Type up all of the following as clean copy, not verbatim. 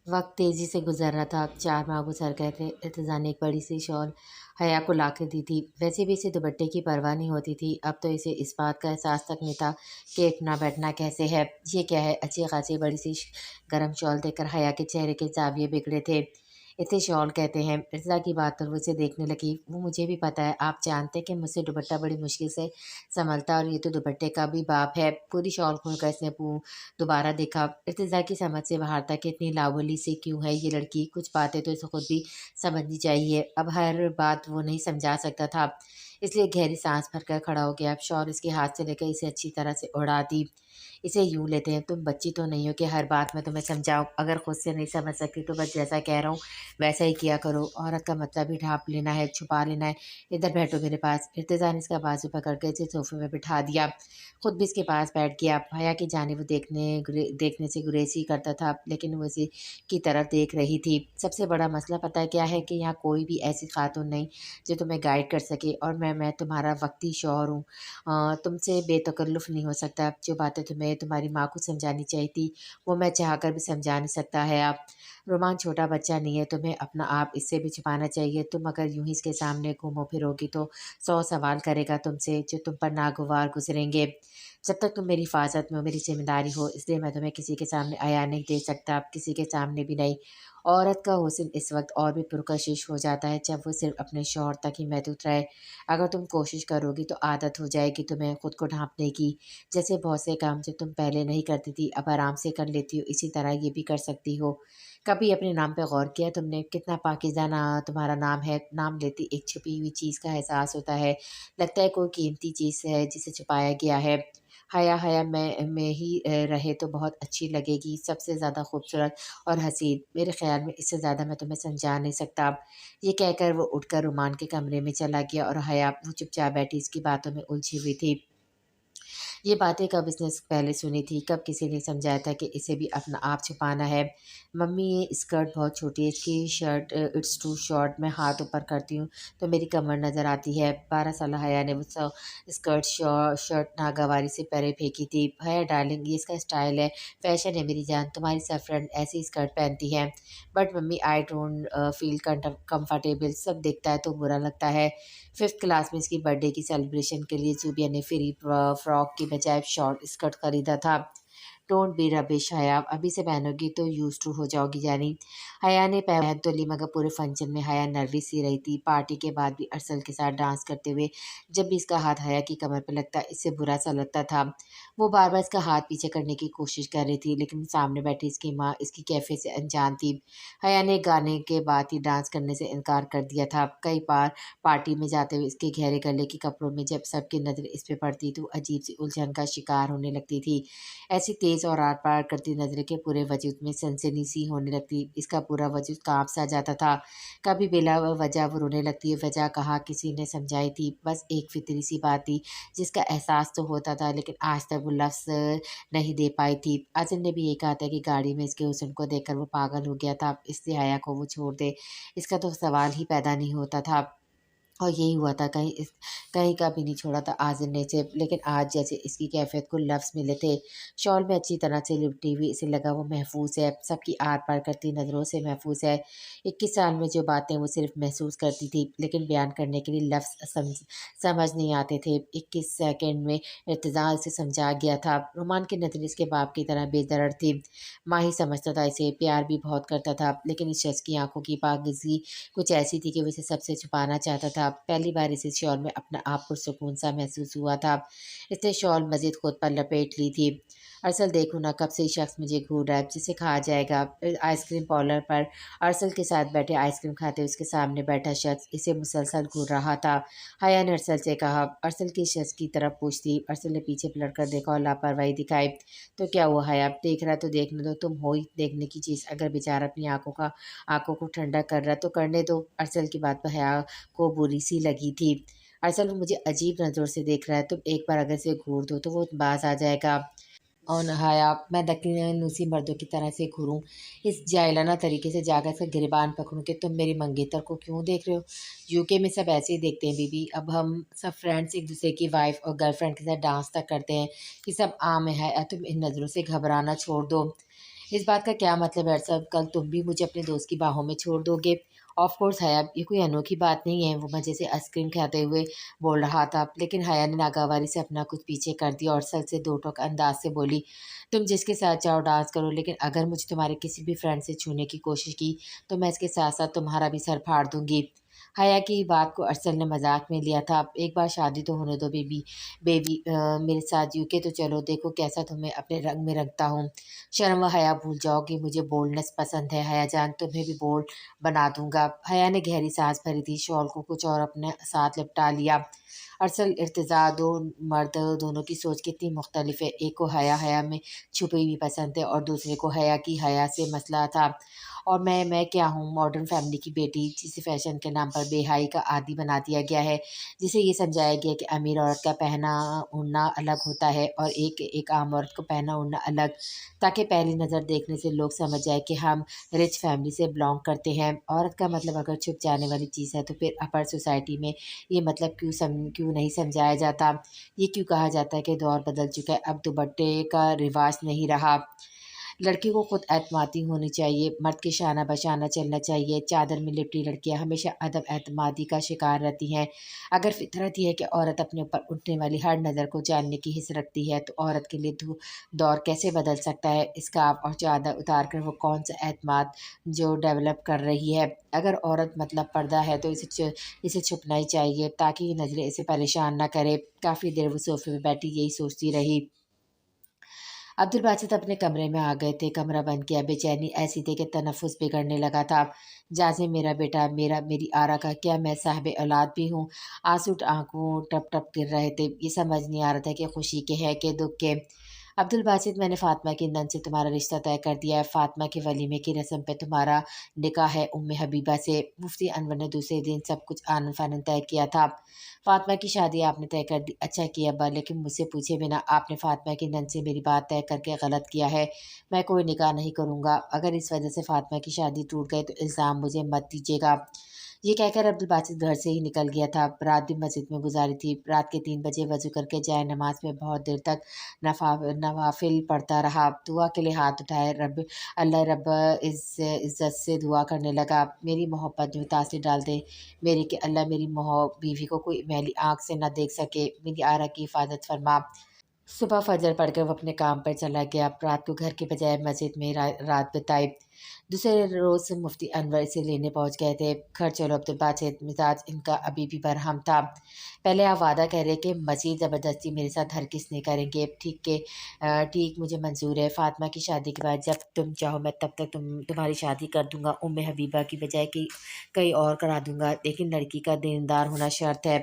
वक्त तेज़ी से गुज़र रहा था। 4 माह गुज़र गए थे। इर्तिज़ा ने एक बड़ी-सी शॉल हया को लाकर दी थी। वैसे भी इसे दुपट्टे की परवाह नहीं होती थी। अब तो इसे इस बात का एहसास तक नहीं था कि उठना-बैठना कैसे है। ये क्या है? अच्छी-खासी बड़ी-सी गरम शॉल देखकर हया के चेहरे के ज़ाविये बिगड़े थे। इसे शॉल कहते हैं। इर्तिज़ा की बात पर वो इसे देखने लगी। वो मुझे भी पता है, आप जानते हैं कि मुझसे दुपट्टा बड़ी मुश्किल से सँभलता है और ये तो दुपट्टे का भी बाप है। पूरी शॉल खोलकर इसने दोबारा देखा। इर्तिज़ा की समझ से बाहर था कि इतनी लावली सी क्यों है ये लड़की। कुछ बातें तो इसे खुद भी समझनी चाहिए। अब हर बात वो नहीं समझा सकता था, इसलिए गहरी सांस भरकर खड़ा हो गया। शॉल इसके हाथ से लेकर इसे अच्छी तरह से उड़ा दी। इसे यूँ लेते हैं, तुम बच्ची तो नहीं हो कि हर बात में तुम्हें समझाऊँ। अगर खुद से नहीं समझ सकती तो बस जैसा कह रहा हूँ वैसा ही किया करो। औरत का मतलब ही ढाँप लेना है, छुपा लेना है। इधर बैठो मेरे पास। इर्तिज़ा ने इसका बाजू पकड़ के इसे सोफ़े में बिठा दिया। खुद भी इसके पास बैठ गया। हया की जानिब वो देखने से गुरेज़ ही करता था, लेकिन वो इसी की तरफ देख रही थी। सबसे बड़ा मसला पता है क्या है कि यहाँ कोई भी ऐसी खातून नहीं जो तुम्हें गाइड कर सके, और मैं तुम्हारा वक्ती शौहर हूँ। तुमसे बेतकल्लुफ़ नहीं हो सकता। जो बातें तुम्हें तुम्हारी माँ को समझानी चाहिए थी, वो मैं चाहकर भी समझा नहीं सकता है अब। रोमान छोटा बच्चा नहीं है, तुम्हें अपना आप इससे भी छुपाना चाहिए। तुम अगर यूँ ही इसके सामने घूमो फिरोगी तो 100 सवाल करेगा तुमसे, जो तुम पर नागवार गुज़रेंगे। जब तक तुम मेरी हिफ़ाज़त में हो, मेरी ज़िम्मेदारी हो, इसलिए मैं तुम्हें किसी के सामने आया नहीं दे सकता, किसी के सामने भी नहीं। औरत का हुस्न इस वक़्त और भी पुरकशिश हो जाता है जब वो सिर्फ़ अपने शौहर तक ही महदूद रहे। अगर तुम कोशिश करोगी तो आदत हो जाएगी तुम्हें खुद को ढाँपने की। जैसे बहुत से काम जो तुम पहले नहीं करती थी, अब आराम से कर लेती हो, इसी तरह ये भी कर सकती हो। कभी अपने नाम पे गौर किया तुमने? कितना पाकीज़ा तुम्हारा नाम है। नाम लेते एक छुपी हुई चीज़ का एहसास होता है। लगता है कोई कीमती चीज़ है जिसे छुपाया गया है। हया हया में ही रहे तो बहुत अच्छी लगेगी, सबसे ज़्यादा खूबसूरत और हसीन। मेरे ख़्याल में इससे ज़्यादा मैं तुम्हें समझा नहीं सकता अब। ये कहकर वो उठकर रुमान के कमरे में चला गया और हया वो चुपचाप बैठी इसकी बातों में उलझी हुई थी। ये बातें कब इसने पहले सुनी थी, कब किसी ने समझाया था कि इसे भी अपना आप छुपाना है। मम्मी ये स्कर्ट बहुत छोटी है, इसकी शर्ट इट्स टू शॉर्ट। मैं हाथ ऊपर करती हूँ तो मेरी कमर नज़र आती है। 12 साल हया ने वो स्कर्ट शर्ट नागवारी से परे फेंकी थी। हया डार्लिंग, ये इसका स्टाइल है, फैशन है मेरी जान। तुम्हारी सब फ्रेंड ऐसी स्कर्ट पहनती हैं। But mummy I don't feel comfortable. सब दिखता है तो बुरा लगता है। 5th क्लास में इसकी बर्थडे की सेलिब्रेशन के लिए ज़ूबिया ने फ्री फ्रॉक की बजाय शॉर्ट स्कर्ट खरीदा था। डोंट बी रबिश हया, अभी से पहनोगी तो यूज्ड टू हो जाओगी जानी। हया ने पहन तो ली, मगर पूरे फंक्शन में हया नर्वस सी रही थी। पार्टी के बाद भी अरसल के साथ डांस करते हुए जब भी इसका हाथ हया की कमर पर लगता, इससे बुरा सा लगता था। वो बार बार इसका हाथ पीछे करने की कोशिश कर रही थी, लेकिन सामने बैठी इसकी माँ इसकी कैफे से अनजान थी। हया ने गाने के बाद ही डांस करने से इनकार कर दिया था। कई बार पार्टी में जाते हुए इसके गहरे गले के कपड़ों में जब सबकी नज़र इस पे पड़ती तो अजीब सी उलझन का शिकार होने लगती थी। ऐसी तेज़ और आर-पार करती नज़रें के पूरे वजूद में सनसनी सी होने लगती। इसका पूरा वजूद काँप-सा जाता था। कभी बिला वजह वो रोने लगती, वजह कहाँ किसी ने समझाई थी। बस एक फ़ितरी सी बात थी जिसका एहसास तो होता था, लेकिन आज तक वो लफ़्ज़ नहीं दे पाई थी। अज़िम ने भी ये कहा था कि गाड़ी में इसके हुस्न को देखकर वो पागल हो गया था, इसलिए हया को वो छोड़ दे। इसका तो सवाल ही पैदा नहीं होता था। और यही हुआ था, कहीं का भी नहीं छोड़ा था आज़िम ने इसे। लेकिन आज जैसे इसकी कैफ़ियत को लफ्ज़ मिले थे। शॉल में अच्छी तरह से लिपटी हुई इसे लगा वो महफूज़ है, सबकी आर-पार करती नज़रों से महफूज़ है। 21 साल में जो बातें वो सिर्फ़ महसूस करती थी, लेकिन बयान करने के लिए लफ्ज़ समझ नहीं आते थे। 21 सेकंड में इर्तिज़ा इसे समझा गया था। रोमान की नज़रें इसके बाप की तरह बेदर्द थी। माँ ही समझता था इसे, प्यार भी बहुत करता था, लेकिन इस शख़्स की आँखों की पाकीज़गी कुछ ऐसी थी कि वो इसे सबसे छुपाना चाहता था। पहली बार इसे शॉल में अपना आप पुरसुकून सा महसूस हुआ था। इसने शॉल मज़ीद खुद पर लपेट ली थी। अरसल देखो ना, कब से ये शख़्स मुझे घूर रहा है, जिसे कहा जाएगा। आइसक्रीम पार्लर पर अरसल के साथ बैठे आइसक्रीम खाते उसके सामने बैठा शख़्स इसे मुसलसल घूर रहा था। हया ने अरसल से कहा। अरसल की शख़्स की तरफ पूछती। अरसल ने पीछे पलट कर देखा और लापरवाही दिखाई। तो क्या हुआ हया, देख रहा तो देखने दो, तुम हो ही देखने की चीज़। अगर बेचारा अपनी आँखों को ठंडा कर रहा तो करने दो। अरसल की बात पर हया को बुरी सी लगी थी। अरसल वो मुझे अजीब नज़रों से देख रहा है, तुम एक बार अगर इसे घूर दो तो वो बाज आ जाएगा। और हया, मैं दकीनूसी मर्दों की तरह से घूरूं, इस जाहिलाना तरीके से जाकर इसका गिरबान पकड़ूं कि तुम मेरी मंगेतर को क्यों देख रहे हो। यूके में सब ऐसे ही देखते हैं बीबी। अब हम सब फ्रेंड्स एक दूसरे की वाइफ और गर्लफ्रेंड के साथ डांस तक करते हैं, ये सब आम है। तुम इन नज़रों से घबराना छोड़ दो। इस बात का क्या मतलब है अरसद, कल तुम भी मुझे अपने दोस्त की बाहों में छोड़ दोगे? ऑफ कोर्स हया, ये कोई अनोखी बात नहीं है, वो मज़े से आइसक्रीम खाते हुए बोल रहा था। लेकिन हया ने नागवारी से अपना कुछ पीछे कर दिया और सर से दो टोक अंदाज से बोली, तुम जिसके साथ चाहो डांस करो, लेकिन अगर मुझे तुम्हारे किसी भी फ्रेंड से छूने की कोशिश की तो मैं इसके साथ साथ तुम्हारा भी सर फाड़ दूंगी। हया की बात को अरसल ने मजाक में लिया था। एक बार शादी तो होने दो बेबी। बेबी मेरे साथ यूके तो चलो, देखो कैसा तुम्हें अपने रंग में रखता हूँ। शर्म व हया भूल जाओ कि मुझे बोल्डनेस पसंद है हया जान, तुम्हें भी बोल्ड बना दूंगा। हया ने गहरी सांस भरी थी, शॉल को कुछ और अपने साथ लिपटा लिया। अरसल इर्तिजा दो मर्द दोनों की सोच कितनी मुख्तलिफ है। एक को हया हया में छुपी हुई पसंद है और दूसरे को हया की हया से मसला था। और मैं क्या हूँ, मॉडर्न फैमिली की बेटी जिसे फैशन के नाम पर बेहाई का आदी बना दिया गया है, जिसे ये समझाया गया कि अमीर औरत का पहना ओढ़ना अलग होता है और एक एक आम औरत को पहना ओढ़ना अलग, ताकि पहली नज़र देखने से लोग समझ जाए कि हम रिच फैमिली से बिलोंग करते हैं। औरत का मतलब अगर छुप जाने वाली चीज़ है तो फिर अपर सोसाइटी में ये मतलब क्यों नहीं समझाया जाता? ये क्यों कहा जाता है कि दौर बदल चुका है, अब दुपट्टे का रिवाज नहीं रहा? लड़की को खुद एतमादी होनी चाहिए, मर्द के शाना बशाना चलना चाहिए। चादर में लिपटी लड़कियां हमेशा अदब एतमादी का शिकार रहती हैं। अगर फितरत ही है कि औरत अपने ऊपर उठने वाली हर नज़र को जानने की हिस्स रखती है, तो औरत के लिए दौर कैसे बदल सकता है? स्कार्फ और चादर उतार कर वो कौन सा एतमाद जो डेवलप कर रही है? अगर औरत मतलब पर्दा है तो इसे छुपना ही चाहिए ताकि ये नज़रें इसे परेशान ना करे। काफ़ी देर वो सोफे में बैठी यही सोचती रही। अब्दुल बासित अपने कमरे में आ गए थे। कमरा बंद किया। बेचैनी ऐसी थी कि तनफ़्फ़ुस बिगड़ने लगा था। जाज़े मेरा बेटा, मेरी आरा का क्या मैं साहिब औलाद भी हूँ? आँसू आँखों टप-टप गिर रहे थे। ये समझ नहीं आ रहा था कि खुशी के हैं कि दुःख के। अब्दुल बासित, मैंने फ़ातिमा की नंद से तुम्हारा रिश्ता तय कर दिया है। फ़ातिमा के वलीमे की रस्म पे तुम्हारा निकाह है उम्मे हबीबा से। मुफ्ती अनवर ने दूसरे दिन सब कुछ आनन-फानन तय किया था। फ़ातिमा की शादी आपने तय कर दी। अच्छा किया अब्बा, लेकिन मुझसे पूछे बिना आपने फ़ातिमा की नंद से मेरी बात तय करके गलत किया है। मैं कोई निकाह नहीं करूँगा। अगर इस वजह से फ़ातिमा की शादी टूट गई तो इल्ज़ाम मुझे मत दीजिएगा। ये कहकर अब्दुल बासित घर से ही निकल गया था। रात भी मस्जिद में गुजारी थी। रात के 3 बजे वज़ू करके जाए नमाज़ में बहुत देर तक नवाफ़िल पढ़ता रहा। दुआ के लिए हाथ उठाए, अल्लाह रब्ब इज़्ज़त से दुआ करने लगा, मेरी मोहब्बत में तासीर डाल दे, मेरी कि अल्लाह मेरी बीवी को कोई मैली आँख से ना देख सके, मेरी आरा की हिफाज़त फरमा। सुबह फजर पढ़कर वो अपने काम पर चला गया। रात को घर के बजाय मस्जिद में रात बिताई। दूसरे रोज़ मुफ्ती अनवर इसे लेने पहुंच गए थे। घर चलो अब्दुल बासित, मिजाज इनका अभी भी बरहम था। पहले आप वादा कह रहे कि मज़ीद ज़बरदस्ती मेरे साथ हरगिज़ नहीं करेंगे। ठीक, मुझे मंजूर है। फ़ातिमा की शादी के बाद जब तुम चाहो मैं तब तक तुम्हारी शादी कर दूंगा। उम्मे हबीबा की बजाय कहीं और करा दूंगा, लेकिन लड़की का दीनदार होना शर्त है।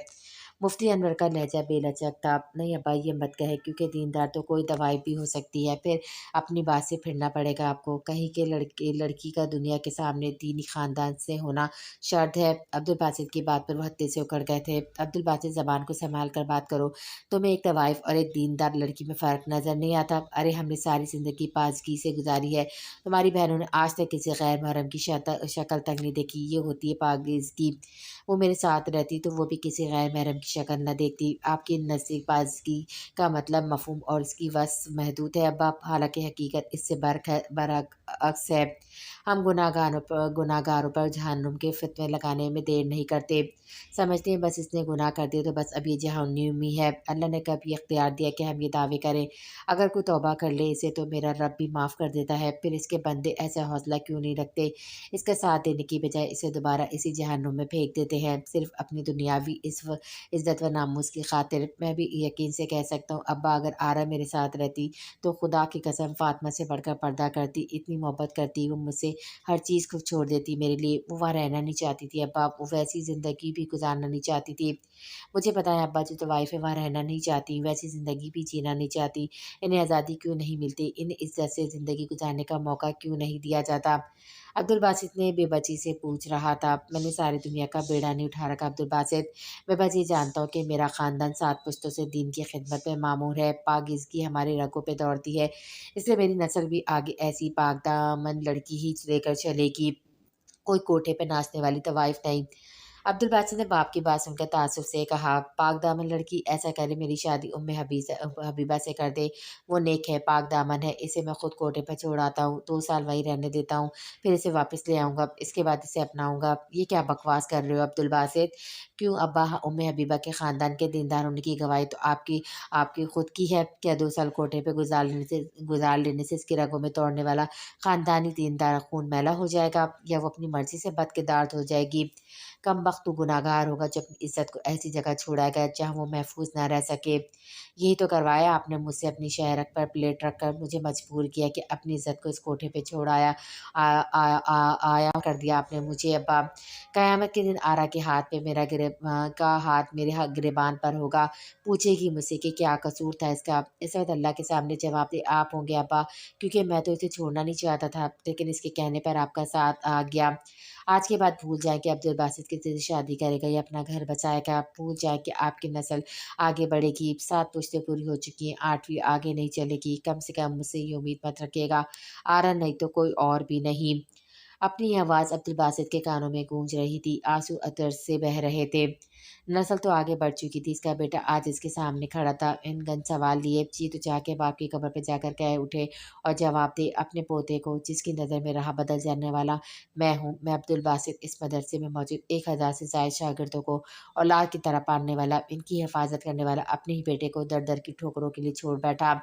मुफ्ती अनवर का लहजा बेलचक था। नहीं अब्बा, ये मत कहे, क्योंकि दीनदार तो कोई दवाई भी हो सकती है, फिर अपनी बात से फिरना पड़ेगा आपको। कहीं के लड़की का दुनिया के सामने दीनी ख़ानदान से होना शर्त है। अब्दुल बासित की बात पर वो हत्ते से उकड़ गए थे। अब्दुल बासित, ज़बान को संभाल कर बात करो। तुम्हें एक तवाइफ और एक दीनदार लड़की में फ़र्क नज़र नहीं आता? अरे हमने सारी ज़िंदगी पासगी से गुजारी है। तुम्हारी बहनों ने आज तक किसी गैर महरम की शक्ल तक नहीं देखी। ये होती है पाकीज़गी। वो मेरे साथ रहती तो वो भी किसी गैर महरम की शक्ल न देखती। आपकी नज़दीकबाज़गी का मतलब मफ़हूम और इसकी वस महदूद है अब्बा, हालाँकि हकीकत इससे बरअक्स है। हम गुनाहगारों पर जहन्नुम के फ़ितने लगाने में देर नहीं करते। समझते हैं बस इसने गुनाह कर दिया तो बस अब ये जहन्नुम ही है। अल्लाह ने कब ये इख्तियार दिया कि हम ये दावे करें? अगर कोई तौबा कर ले इसे तो मेरा रब भी माफ़ कर देता है। फिर इसके बंदे ऐसा हौसला क्यों नहीं रखते? इसका साथ देने की बजाय इसे दोबारा इसी जहन्नुम में फेंक देते हैं, सिर्फ़ अपनी दुनियावी इज़्ज़त व नामूस की खातिर। मैं भी यकीन से कह सकता हूँ अब्बा, अगर आरा मेरे साथ रहती तो खुदा की कसम फ़ातिमा से बढ़कर पर्दा करती। इतनी मोहब्बत करती वो मुझसे, हर चीज़ को छोड़ देती मेरे लिए। वो वहाँ रहना नहीं चाहती थी अब्बा, वो वैसी ज़िंदगी भी गुज़ारना नहीं चाहती थी। मुझे पता है अब्बा, जो तवाइफ़ें वहाँ रहना नहीं चाहती, वैसी ज़िंदगी भी जीना नहीं चाहती। इन्हें आज़ादी क्यों नहीं मिलती? इन्हें इज़्ज़त से ज़िंदगी गुज़ारने का मौका क्यों नहीं दिया जाता? अब्दुल बासित ने बेबसी से पूछ रहा था। मैंने सारी दुनिया का बेड़ा नहीं उठा रखा अब्दुल बासित। मैं बस ये जानता हूँ कि मेरा ख़ानदान 7 पुश्तों से दीन की खिदमत में मामूर है। पाकीज़गी हमारी रगों पे दौड़ती है, इसलिए मेरी नस्ल भी आगे ऐसी पाकदामन लड़की ही लेकर चलेगी, कोई कोठे पे नाचने वाली तवाइफ नहीं। عبدالباسط نے باپ کی بات سن کر تعصب سے کہا، پاک دامن لڑکی ایسا کرے میری شادی حبیبہ سے کر دے، وہ نیک ہے، پاک دامن ہے، اسے میں خود کوٹے پہ چھوڑ آتا ہوں، 2 سال وہیں رہنے دیتا ہوں، پھر اسے واپس لے آؤں گا، اس کے بعد اسے اپناؤں گا۔ یہ کیا بکواس کر رہے ہو عبدالباسط؟ کیوں ابا حبیبہ کے خاندان کے دیندار ہونے کی گواہی تو آپ کی خود کی ہے؟ کیا 2 سال کوٹے پہ گزار لینے سے اس کی رگوں میں توڑنے والا خاندانی دیندار خون میلا ہو جائے گا، یا وہ اپنی مرضی سے بدکردار ہو جائے گی؟ کم بخت تو گناہ گار ہوگا جو اپنی عزت کو ایسی جگہ چھوڑائے گا جہاں وہ محفوظ نہ رہ سکے۔ یہی تو کروایا آپ نے مجھ سے، اپنی شہرک پر پلیٹ رکھ کر مجھے مجبور کیا کہ اپنی عزت کو اس کوٹھے پہ آیا کر دیا آپ نے مجھے ابا۔ قیامت کے دن آرا کے ہاتھ پہ میرے گریبان پر ہوگا، پوچھے گی مجھ سے کہ کیا قصور تھا اس کا۔ اس وقت اللہ کے سامنے جواب دے آپ ہوں گے ابا، کیونکہ میں تو اسے چھوڑنا نہیں چاہتا تھا، لیکن اس کے کہنے پر آپ کا ساتھ آ گیا۔ آج کے بعد بھول جائیں کہ عبدالباسط کسی سے شادی کرے گا یا اپنا گھر بچائے گا، بھول جائیں کہ آپ کی نسل آگے بڑھے گی، 7 پشتیں پوری ہو چکی ہیں، 8ویں آگے نہیں چلے گی، کم سے کم مجھ سے یہ امید مت رکھیے گا آرا، نہیں تو کوئی اور بھی نہیں۔ اپنی یہ آواز عبدالباسط کے کانوں میں گونج رہی تھی، آنسو ادرس سے بہہ رہے تھے۔ نسل تو آگے بڑھ چکی تھی، اس کا بیٹا آج اس کے سامنے کھڑا تھا، ان گن سوال لیے جی تو چاہ کے باپ کی قبر پہ جا کر کہہ اٹھے اور جواب دے اپنے پوتے کو، جس کی نظر میں راہ بدل جانے والا میں ہوں۔ میں عبدالباسط اس مدرسے میں موجود 1000 سے زائد شاگردوں کو اولاد کی طرح پالنے والا، ان کی حفاظت کرنے والا، اپنے ہی بیٹے کو در در کی ٹھوکروں کے لیے چھوڑ بیٹھا۔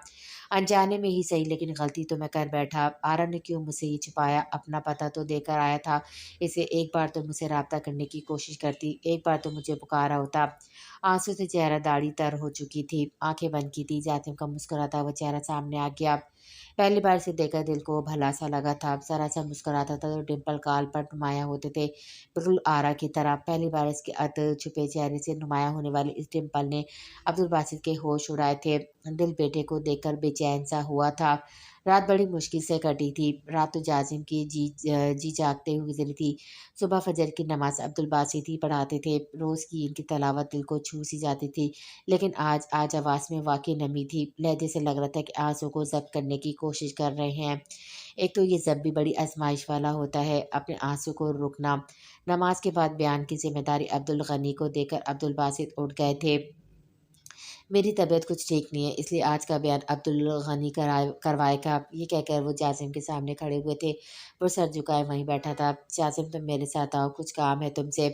انجانے میں ہی صحیح، لیکن غلطی تو میں کر بیٹھا۔ آرا نے کیوں مجھ سے یہ چھپایا؟ اپنا پتہ تو دے کر آیا تھا اسے، ایک بار تو مجھ سے رابطہ کرنے کی کوشش کرتی، ایک بار تو مجھے پکارا ہوتا۔ آنسو سے چہرہ داڑھی تر ہو چکی تھی، آنکھیں بند کی تھی، جاطم کا مسکراتا ہوا چہرہ سامنے آ گیا۔ پہلی بار اسے دیکھ کر دل کو بھلا سا لگا تھا، ذرا سا مسکراتا تھا تو ڈمپل گال پر نمایاں ہوتے تھے، بالکل آرا کی طرح۔ پہلی بار اس کے چھپے چہرے سے نمایاں ہونے والے اس ڈمپل نے عبدالباسط کے ہوش اڑائے تھے، دل بیٹے کو دیکھ کر بے چین سا ہوا تھا۔ رات بڑی مشکل سے کٹی تھی، رات تو جاظم کی جی جاگتے ہوئے گزری تھی۔ صبح فجر کی نماز عبدالباسط ہی پڑھاتے تھے، روز کی ان کی تلاوت دل کو چھو سی جاتی تھی، لیکن آج آواز میں واقعی نمی تھی، لہجے سے لگ رہا تھا کہ آنسوں کو ضبط کرنے کی کوشش کر رہے ہیں۔ ایک تو یہ ضبط بھی بڑی آزمائش والا ہوتا ہے، اپنے آنسوں کو روکنا۔ نماز کے بعد بیان کی ذمہ داری عبدالغنی کو دے کر عبدالباسط اٹھ گئے تھے۔ میری طبیعت کچھ ٹھیک نہیں ہے، اس لیے آج کا بیان عبدالغنی کروائے گا، یہ کہہ کر وہ جاظم کے سامنے کھڑے ہوئے تھے۔ وہ سر جھکائے وہیں بیٹھا تھا۔ جاظم تم میرے ساتھ آؤ، کچھ کام ہے تم سے۔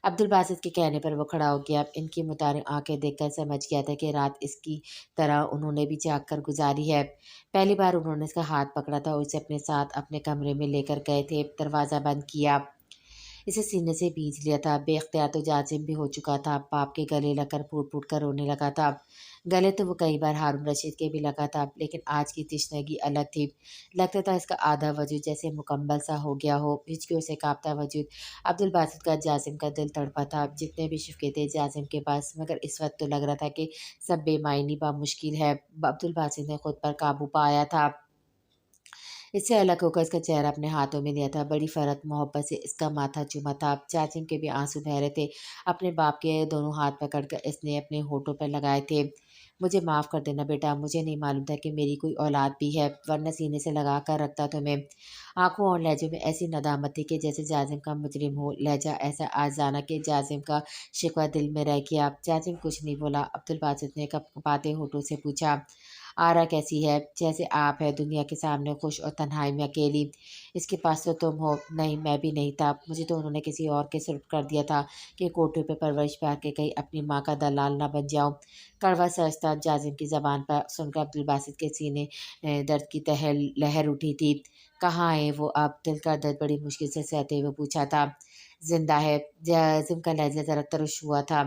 عبدالباسط کے کہنے پر وہ کھڑا ہو گیا، ان کی متحرک آنکھیں دیکھ کر سمجھ گیا تھا کہ رات اس کی طرح انہوں نے بھی جاگ کر گزاری ہے۔ پہلی بار انہوں نے اس کا ہاتھ پکڑا تھا اور اسے اپنے ساتھ اپنے کمرے میں لے کر گئے تھے، دروازہ بند کیا، اسے سینے سے بھینچ لیا تھا۔ بے اختیار تو جاظم بھی ہو چکا تھا، باپ کے گلے لگ کر پھوٹ پھوٹ کر رونے لگا تھا۔ گلے تو وہ کئی بار ہارون رشید کے بھی لگا تھا، لیکن آج کی تشنگی الگ تھی، لگتا تھا اس کا آدھا وجود جیسے مکمل سا ہو گیا ہو، ہچکیوں سے کانپتا وجود عبدالباسط کا جاظم کا دل تڑپا تھا، جتنے بھی شفقے تھے جاظم کے پاس، مگر اس وقت تو لگ رہا تھا کہ سب بے معنی بامشکل ہے۔ عبدالباسط نے خود پر قابو پایا تھا، اس سے الگ ہو کر اس کا چہرہ اپنے ہاتھوں میں لیا تھا، بڑی فرت محبت سے اس کا ماتھا چوما تھا۔ جاظم کے بھی آنسو بہ رہے تھے، اپنے باپ کے دونوں ہاتھ پکڑ کر اس نے اپنے ہونٹوں پر لگائے تھے۔ مجھے معاف کر دینا بیٹا، مجھے نہیں معلوم تھا کہ میری کوئی اولاد بھی ہے، ورنہ سینے سے لگا کر رکھتا تمہیں۔ آنکھوں اور لہجے میں ایسی ندامت تھی کہ جیسے جاظم کا مجرم ہو، لہجہ ایسا آجزانہ کہ جاظم کا شکوہ دل میں رہ گیا۔ جاظم کچھ نہیں بولا۔ عبدالباسط نے کپکپاتے ہونٹوں سے پوچھا، آرا کیسی ہے؟ جیسے آپ ہے، دنیا کے سامنے خوش اور تنہائی میں اکیلی۔ اس کے پاس تو تم ہو۔ نہیں، میں بھی نہیں تھا، مجھے تو انہوں نے کسی اور کے سپرد کر دیا تھا کہ کوٹھے پہ پرورش پا کے کہیں اپنی ماں کا دلال نہ بن جاؤں۔ کڑوا سچ تھا، جاظم کی زبان پر سن کر عبدالباسط کے سینے درد کی لہر اٹھی تھی۔ کہاں ہے وہ اب؟ دل کا درد بڑی مشکل سے سہتے ہوئے پوچھا تھا۔ زندہ ہے، جاظم کا لہجہ ذرا ترش ہوا تھا۔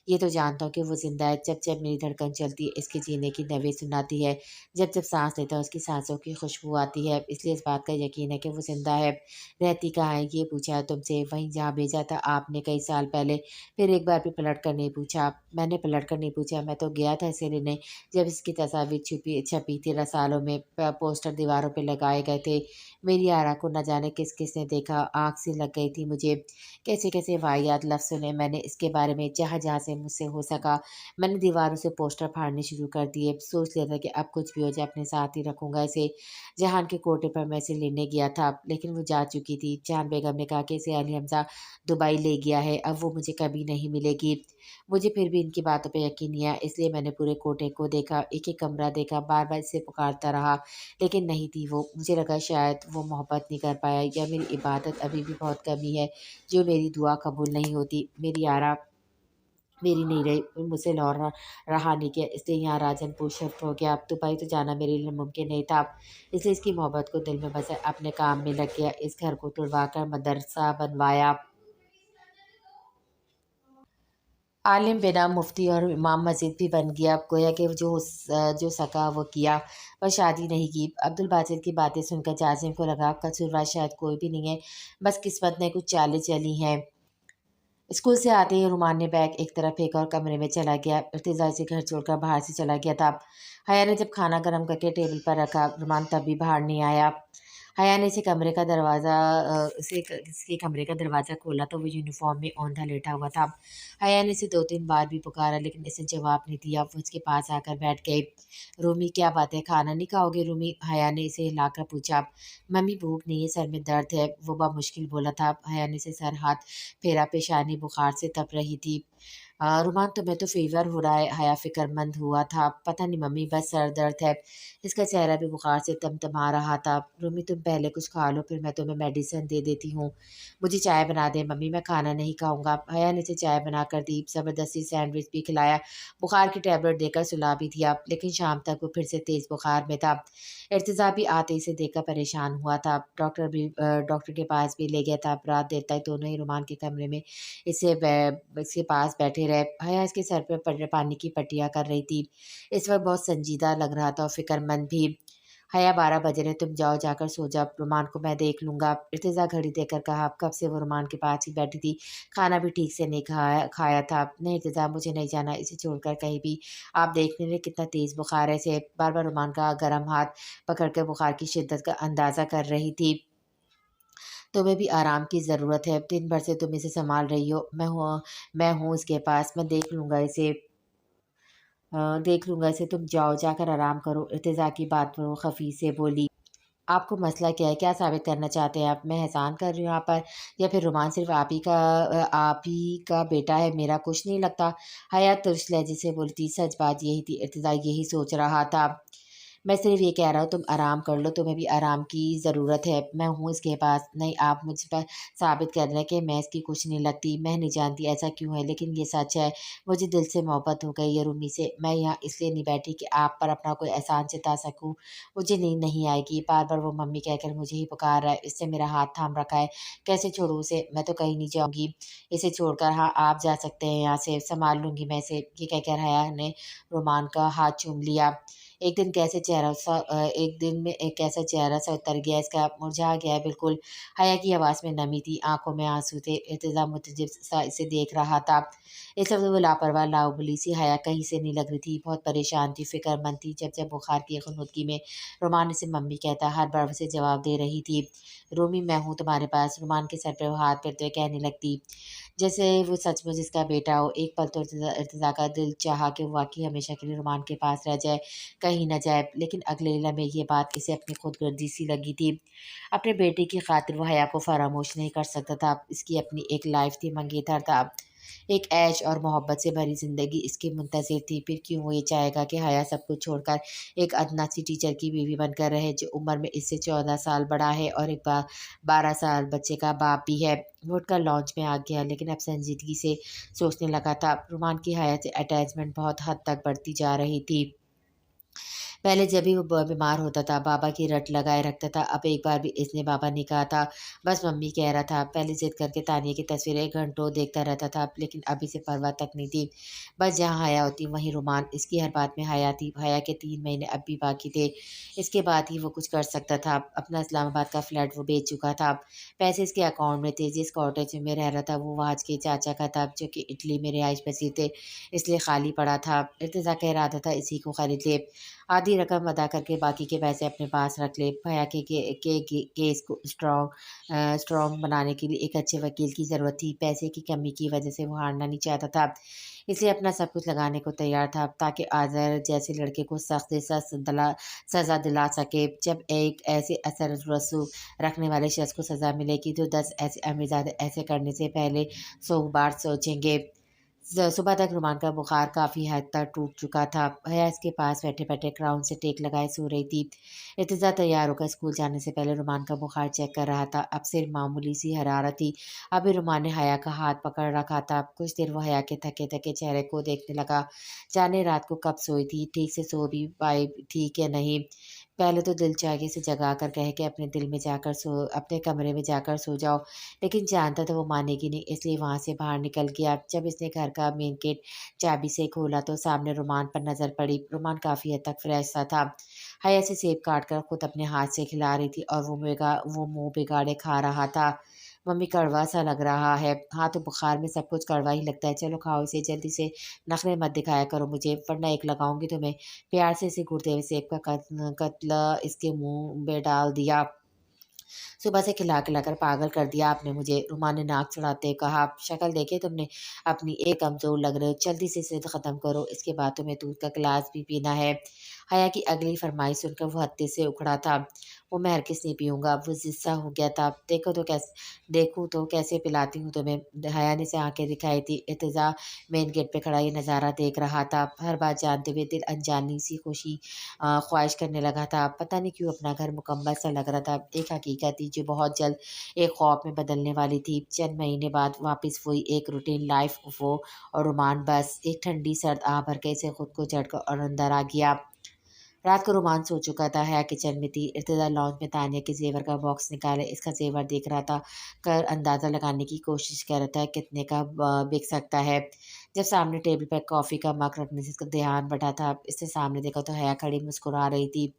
یہ تو جانتا ہوں کہ وہ زندہ ہے، جب جب میری دھڑکن چلتی ہے اس کے جینے کی نوید سناتی ہے، جب جب سانس لیتا ہے اس کی سانسوں کی خوشبو آتی ہے، اس لیے اس بات کا یقین ہے کہ وہ زندہ ہے۔ رہتی کہاں ہے یہ پوچھا ہے تم سے؟ وہیں جہاں بھیجا تھا آپ نے کئی سال پہلے۔ پھر ایک بار بھی پلٹ کر نہیں پوچھا؟ میں نے پلٹ کر نہیں پوچھا، میں تو گیا تھا اسے لینے جب اس کی تصاویر چھپی تھی رسالوں میں، پوسٹر دیواروں پہ لگائے گئے تھے۔ میری آرا کو نہ جانے کس کس نے دیکھا، آنکھ سی لگ گئی تھی مجھے، کیسے کیسے واحد لفظ سنے میں نے اس کے بارے میں، جہاں جہاں سے مجھ سے ہو سکا۔ میں نے دیواروں سے پوسٹر پھاڑنے شروع کر دیے، سوچ لیا تھا کہ اب کچھ بھی ہو جائے اپنے ساتھ ہی رکھوں گا اسے۔ جہان کے کوٹے پر میں اسے لینے گیا تھا لیکن وہ جا چکی تھی۔ جہان بیگم نے کہا کہ اسے علی حمزہ دبئی لے گیا ہے، اب وہ مجھے کبھی نہیں ملے گی۔ مجھے پھر بھی ان کی باتوں پہ یقین نہیں آیا، اس لیے میں نے پورے کوٹے کو دیکھا، ایک ایک کمرہ دیکھا، بار بار اسے پکارتا رہا لیکن نہیں تھی وہ۔ مجھے لگا شاید وہ محبت نہیں کر پایا یا میری عبادت ابھی بھی بہت کمی ہے جو میری دعا قبول نہیں ہوتی۔ میری آرا میری نہیں رہی، مجھ سے رہا نہیں گیا، اس لیے یہاں راجن پور شفٹ ہو گیا۔ اب دبئی تو جانا میرے لیے ممکن نہیں تھا، اس لیے اس کی محبت کو دل میں بسا، اپنے کام میں لگ گیا، اس گھر کو توڑوا کر مدرسہ بنوایا۔ عالم بنا مفتی اور امام مسجد بھی بن گیا، گویا کہ جو سکا وہ کیا، پر شادی نہیں کی۔ عبدالباسط کی باتیں سن کر جاسم کو لگا قصوروار شاید کوئی بھی نہیں ہے، بس قسمت نے کچھ چالیں چلی ہیں۔ اسکول سے آتے ہی رومان نے بیگ ایک طرف پھینکا اور کمرے میں چلا گیا۔ ارتضی سے گھر چھوڑ کر باہر سے چلا گیا تھا۔ حیا نے جب کھانا گرم کر کے ٹیبل پر رکھا، رومان تب بھی باہر نہیں آیا۔ حیا نے اس کے کمرے کا دروازہ کھولا تو وہ یونیفارم میں اوندھا لیٹا ہوا تھا۔ حیا نے اسے 2 3 بار بھی پکارا لیکن اس نے جواب نہیں دیا۔ وہ اس کے پاس آ کر بیٹھ گئی۔ رومی کیا بات ہے، کھانا نہیں کھاؤ گے رومی؟ حیا نے اسے ہلا کر پوچھا۔ ممی بھوک نہیں ہے، سر میں درد ہے، وہ بمشکل بولا تھا۔ حیا نے اسے سر ہاتھ پھیرا، پیشانی بخار سے تپ رہی تھی۔ رومان تمہیں تو فیور ہو رہا ہے، حیا فکر مند ہوا تھا۔ پتہ نہیں ممی، بس سر درد ہے۔ اس کا چہرہ بھی بخار سے تمتما رہا تھا۔ رومی تم پہلے کچھ کھا لو پھر میں تمہیں میڈیسن دے دیتی ہوں۔ مجھے چائے بنا دیں ممی، میں کھانا نہیں کھاؤں گا۔ حیا نے اسے چائے بنا کر دی، زبردستی سینڈوچ بھی کھلایا، بخار کی ٹیبلٹ دے کر سلا بھی دیا، لیکن شام تک وہ پھر سے تیز بخار میں تھا۔ ارتضی بھی آتے اسے دیکھ کر پریشان ہوا تھا، ڈاکٹر کے پاس بھی لے گیا تھا۔ رات دیر تک دونوں ہی رومان کے کمرے میں اس کے پاس بیٹھے رہے۔ حیا اس کے سر پہ پانی کی پٹیاں کر رہی تھی، اس وقت بہت سنجیدہ لگ رہا تھا اور فکر مند بھی۔ حیا 12 بج رہے، تم جاؤ، جا کر سو جاؤ، رومان کو میں دیکھ لوں گا۔ ارتضی گھڑی دیکھ کر کہا، کب سے وہ رومان کے پاس ہی بیٹھی تھی، کھانا بھی ٹھیک سے نہیں کھایا تھا۔ نہیں ارتضی، مجھے نہیں جانا اسے چھوڑ کر کہیں بھی، آپ دیکھ نہیں رہے کتنا تیز بخار ہے اسے؟ بار بار رومان کا گرم ہاتھ پکڑ کر بخار کی شدت کا اندازہ کر رہی تھی۔ تمہیں بھی آرام کی ضرورت ہے، دن بھر سے تم اسے سنبھال رہی ہو، میں ہوں اس کے پاس، میں دیکھ لوں گا اسے، تم جاؤ، جا کر آرام کرو۔ ارتضی کی بات پر وہ خفیف سے بولی، آپ کو مسئلہ کیا ہے، کیا ثابت کرنا چاہتے ہیں آپ؟ میں احسان کر رہی ہوں آپ پر، یا پھر رومان صرف آپ ہی کا بیٹا ہے، میرا کچھ نہیں لگتا؟ حیا ترش لہجے سے بولی تھی، سچ بات یہی تھی، ارتضی یہی سوچ رہا تھا۔ میں صرف یہ کہہ رہا ہوں تم آرام کر لو، تمہیں بھی آرام کی ضرورت ہے، میں ہوں اس کے پاس۔ نہیں، آپ مجھ پر ثابت کر رہے ہیں کہ میں اس کی کچھ نہیں لگتی، میں نہیں جانتی ایسا کیوں ہے، لیکن یہ سچ ہے، مجھے دل سے محبت ہو گئی ہے رومی سے۔ میں یہاں اس لیے نہیں بیٹھی کہ آپ پر اپنا کوئی احسان جتا سکوں، مجھے نیند نہیں آئے گی، بار بار وہ ممی کہہ کر مجھے ہی پکار رہا ہے، اس نے میرا ہاتھ تھام رکھا ہے، کیسے چھوڑوں اسے؟ میں تو کہیں نہیں جاؤں گی اسے چھوڑ کر۔ ہاں آپ جا سکتے ہیں یہاں سے، سنبھال لوں گی میں اسے، یہ کہہ کر حیا نے رومان کا ہاتھ چوم لیا۔ ایک دن میں ایک ایسا چہرہ سا اتر گیا، اس کا مرجھا گیا بالکل۔ حیا کی آواز میں نمی تھی، آنکھوں میں آنسو تھے، ارتضی متعجب سا اسے دیکھ رہا تھا۔ اس وقت وہ لاپرواہ لاؤبلی سی حیا کہیں سے نہیں لگ رہی تھی، بہت پریشان تھی، فکر مند تھی۔ جب بخار کی غنودگی میں رومان اسے ممی کہتا، ہر بار اسے جواب دے رہی تھی، رومی میں ہوں تمہارے پاس، رومان کے سر پہ وہ ہاتھ پھیرتے ہوئے کہنے لگتی، جیسے وہ سچ مچ اس کا بیٹا ہو۔ ایک پل تو ارتضی کا دل چاہا کہ وہ واقعی ہمیشہ کے لیے رومان کے پاس رہ جائے، کہیں نہ جائے، لیکن اگلے لمحے یہ بات اسے اپنی خود غرضی سی لگی تھی۔ اپنے بیٹے کی خاطر وہ حیا کو فراموش نہیں کر سکتا تھا، اس کی اپنی ایک لائف تھی، منگیتر تھا، ایک عیش اور محبت سے بھری زندگی اس کی منتظر تھی، پھر کیوں وہ یہ چاہے گا کہ حیا سب کچھ چھوڑ کر ایک ادنا سی ٹیچر کی بیوی بن کر رہے جو عمر میں اس سے 14 سال بڑا ہے اور ایک 12 سال بچے کا باپ بھی ہے؟ وہ اٹھ کر لانچ میں آ گیا، لیکن اب سنجیدگی سے سوچنے لگا تھا۔ رومان کی حیا سے اٹیچمنٹ بہت حد تک بڑھتی جا رہی تھی۔ پہلے جب بھی وہ بیمار ہوتا تھا بابا کی رٹ لگائے رکھتا تھا، اب ایک بار بھی اس نے بابا نہیں کہا تھا، بس ممی کہہ رہا تھا۔ پہلے ضد کر کے تانیہ کی تصویریں گھنٹوں دیکھتا رہتا تھا، لیکن اب اسے پرواہ تک نہیں تھی، بس جہاں حیا ہوتی وہیں رومان، اس کی ہر بات میں حیا تھی۔ حیا کے 3 مہینے اب بھی باقی تھے، اس کے بعد ہی وہ کچھ کر سکتا تھا۔ اپنا اسلام آباد کا فلیٹ وہ بیچ چکا تھا، پیسے اس کے اکاؤنٹ میں تھے، جس کاٹیج میں رہ رہا تھا وہ آج کے چاچا کا تھا جو کہ اٹلی میں رہائش پذیر تھے، اس لیے خالی پڑا تھا۔ ارتضیٰ کہہ رہا تھا اسی کو خرید لے، آدھی आधी रकम अदा करके बाकी के पैसे अपने पास रख ले। भैया के केस को स्ट्रॉन्ग बनाने के लिए एक अच्छे वकील की ज़रूरत थी। पैसे की कमी की वजह से वो हारना नहीं चाहता था, इसलिए अपना सब कुछ लगाने को तैयार था ताकि आज़र जैसे लड़के को सख्त से सख्त सज़ा दिला सके। जब एक ऐसे असर रसूख रखने वाले शख्स को सज़ा मिलेगी तो 10 ऐसे अमीरजादे ऐसे करने से पहले 100 बार सोचेंगे। सुबह तक रुमान का बुखार काफ़ी हद तक टूट चुका था। भैया इसके पास बैठे बैठे क्राउन से टेक लगाए सो रही थी। इर्तिज़ा तैयार होकर स्कूल जाने से पहले रुमान का बुखार चेक कर रहा था। अब सिर्फ मामूली सी हरारत थी। अभी रुमान ने हया का हाथ पकड़ रखा था। कुछ देर वो हया के थके थके चेहरे को देखने लगा। जाने रात को कब सोई थी, ठीक से सो भी पाई थी कि नहीं। पहले तो दिल चाहे से जगा कर कहे कि अपने कमरे में जाकर सो जाओ, लेकिन जानता था वो मानेगी नहीं, इसलिए वहाँ से बाहर निकल गया। जब इसने घर का मेन गेट चाबी से खोला तो सामने रुमान पर नज़र पड़ी। रुमान काफ़ी हद तक फ्रेश सा था। हया से सेब काट कर खुद अपने हाथ से खिला रही थी और वो मुंह बिगाड़े खा रहा था। मम्मी, कड़वा सा लग रहा है। हाँ तो बुखार में सब कुछ कड़वा ही लगता है, चलो खाओ इसे जल्दी से, नखरे मत दिखाया करो मुझे वरना एक लगाऊंगी तुम्हें। प्यार से इसे घूरते हुए सेब का कतला इसके मुंह में डाल दिया। सुबह से खिला कर पागल कर दिया आपने मुझे, रुमान ने नाक चढ़ाते हुए कहा। शक्ल देखे तुमने अपनी, एक कमज़ोर लग रहे हो, जल्दी से इसे ख़त्म करो, इसके बाद तुम्हें दूध का गिलास भी पीना है। हया की अगली फरमाइश सुनकर वो हत्ते से उखड़ा था। वो मैं हरगिज़ नहीं पीऊँगा, वो ज़िद्दा हो गया था। देखूँ तो कैसे पिलाती हूँ तुम्हें। हया ने से आंखें दिखाई थी। इर्तिज़ा मेन गेट पे खड़ा ये नज़ारा देख रहा था। हर बात जानते हुए दिल अनजानी सी खुशी ख्वाहिश करने लगा था। पता नहीं क्यों अपना घर मुकम्मल सा लग रहा था। एक हकीकत थी जो बहुत जल्द एक ख्वाब में बदलने वाली थी। चंद महीने बाद वापस हुई एक रूटीन लाइफ। वो और रुमान बस एक ठंडी सर्द आह भर के इसे खुद को झटका और अंदर आ गया। रात को रोमान सो चुका था। हया किचन में थी। इर्तिजा लॉन्च में तानिया के जेवर का बॉक्स निकाले इसका जेवर देख रहा था, कर अंदाज़ा लगाने की कोशिश कर रहा था कितने का बिक सकता है। जब सामने टेबल पर कॉफ़ी का मग रखने से इसका ध्यान बढ़ा था, इसने सामने देखा तो हया खड़ी मुस्कुरा रही थी।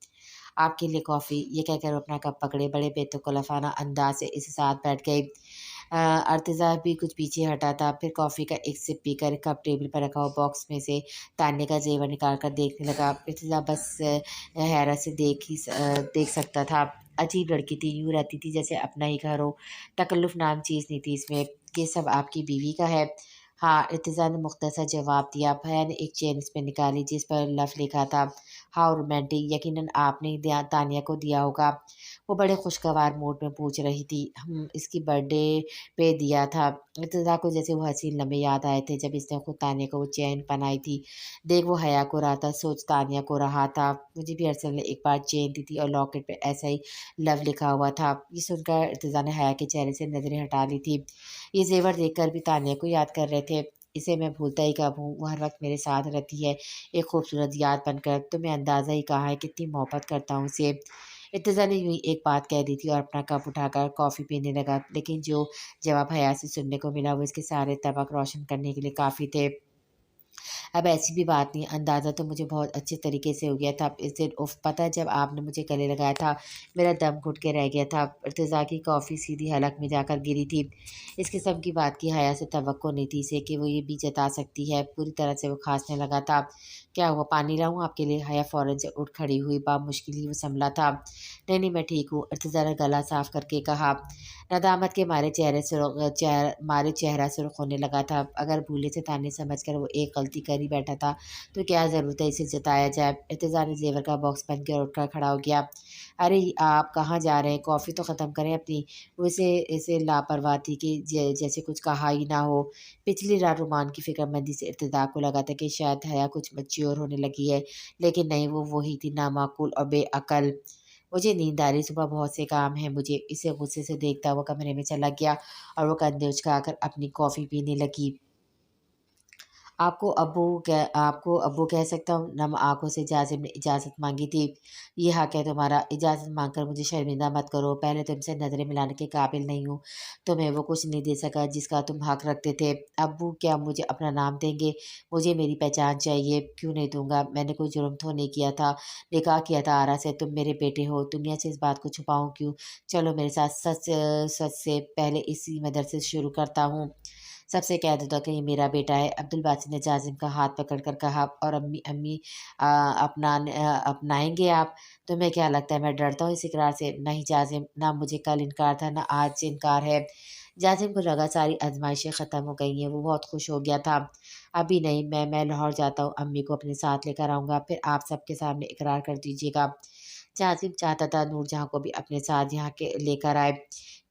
आपके लिए कॉफ़ी, ये कहकर वो अपना कप पकड़े बड़े बेतुकलफाना अंदाज से इसके साथ बैठ गई। अर्तिज़ा भी कुछ पीछे हटा था, फिर कॉफ़ी का एक सिप पीकर कप टेबल पर रखा हुआ बॉक्स में से तान्या का जेवर निकाल कर देखने लगा। अर्तिज़ा बस हैरत से देख सकता था। अजीब लड़की थी, यूँ रहती थी जैसे अपना ही घर हो। तकल्लुफ़ नाम चीज़ नहीं थी इसमें। ये सब आपकी बीवी का है? हाँ, इर्तिज़ा ने मुख्तसर जवाब दिया। भैया ने एक चेन इसमें निकाली जिस पर लव लिखा था। हाउ रोमांटिक, यकीनन आपने ही तानिया को दिया होगा। वो बड़े खुशगवार मूड में पूछ रही थी। हम इसकी बर्थडे पे दिया था। इर्तिज़ा को जैसे वो हसीन लम्हे याद आए थे जब इसने खुद तानिया को वो चेन पहनाई थी। देख वो हया को रहा था, सोच तानिया को रहा था। मुझे भी अरसल ने एक बार चेन दी थी और लॉकेट पे ऐसा ही लव लिखा हुआ था। ये सुनकर इर्तिज़ा ने हया के चेहरे से नज़रें हटा ली थी। ये ज़ेवर देखकर भी तानिया को याद कर रहे थे। इसे मैं भूलता ही कब हूँ, वो हर वक़्त मेरे साथ रहती है, एक खूबसूरत याद बनकर। तुम्हें अंदाज़ा ही कहाँ है कितनी मोहब्बत करता हूँ उसे। इर्तिज़ा ने यूँ ही एक बात कह दी थी और अपना कप उठाकर कॉफ़ी पीने लगा, लेकिन जो जवाब हया से सुनने को मिला वो इसके सारे तबक रोशन करने के लिए काफ़ी थे। अब ऐसी भी बात नहीं, अंदाज़ा तो मुझे बहुत अच्छे तरीके से हो गया था। इस दिन उफ़, पता है जब आपने मुझे गले लगाया था, मेरा दम घुट के रह गया था। इर्तिज़ा की कॉफ़ी सीधी हलक में जाकर गिरी थी। इस किस्म की बात की हया से तवक्को नहीं थी इसे कि वो ये भी जता सकती है। पूरी तरह से वो खाँसने लगा था। क्या हुआ, पानी लाऊँ आपके लिए? हया फ़ौरन से उठ खड़ी हुई, बामुश्किल ही वो सँभला था। नहीं, नहीं, मैं ठीक हूँ, इर्तिज़ा ने गला साफ़ करके कहा। नदामत के मारे चेहरा सुर्ख होने लगा था। अगर भूले से ताने समझकर वो एक गलती कर ही बैठा था तो क्या ज़रूरत है इसे जताया जाए। इर्तिज़ा ने ज़ेवर का बॉक्स बंद किया और उठकर खड़ा हो गया। अरे आप कहाँ जा रहे हैं? कॉफ़ी तो ख़त्म करें अपनी। वो इसे लापरवाह थी कि जैसे कुछ कहा ही ना हो। पिछली रात रुमान की फ़िक्रमंदी से इर्तिज़ा को लगा था कि शायद हया कुछ मैच्योर होने लगी है, लेकिन नहीं, वो वही थी, नामाकुल और बेअक़ल। मुझे नींद आ रही, सुबह बहुत से काम हैं मुझे। इसे गुस्से से देखता हुआ कमरे में चला गया और वो कंधे उचकाकर अपनी कॉफ़ी पीने लगी। आपको अब्बू कह सकता हूँ, नम आँखों से जासिम ने इजाज़त माँगी थी। ये हक़ है तुम्हारा, इजाज़त माँगकर मुझे शर्मिंदा मत करो। पहले तुमसे नज़रें मिलाने के काबिल नहीं हूँ। तुम्हें वो कुछ नहीं दे सका जिसका तुम हक़ रखते थे। अब्बू क्या मुझे अपना नाम देंगे? मुझे मेरी पहचान चाहिए। क्यों नहीं दूँगा? मैंने कोई जुर्म तो नहीं किया था। निकाह किया था आरा से, तुम मेरे बेटे हो। दुनिया से इस बात को छुपाऊँ क्यों? चलो मेरे साथ, सच से पहले इसी मदरसे से शुरू करता हूँ। सबसे कह दो तो कि ये मेरा बेटा है। अब्दुल बासित ने जाजिम का हाथ पकड़ कर कहा, और अम्मी अम्मी अपनाएंगे आप? तुम्हें क्या लगता है मैं डरता हूँ इस इकरार से? नहीं जाजिम, ना मुझे कल इनकार था ना आज इनकार है। जाजिम को लगा सारी आजमाइशें ख़त्म हो गई हैं, वो बहुत खुश हो गया था। अभी नहीं, मैं लाहौर जाता हूँ, अम्मी को अपने साथ लेकर आऊँगा, फिर आप सबके सामने इकरार कर दीजिएगा। जाजिम चाहता था नूरजहाँ को भी अपने साथ यहाँ के लेकर आए।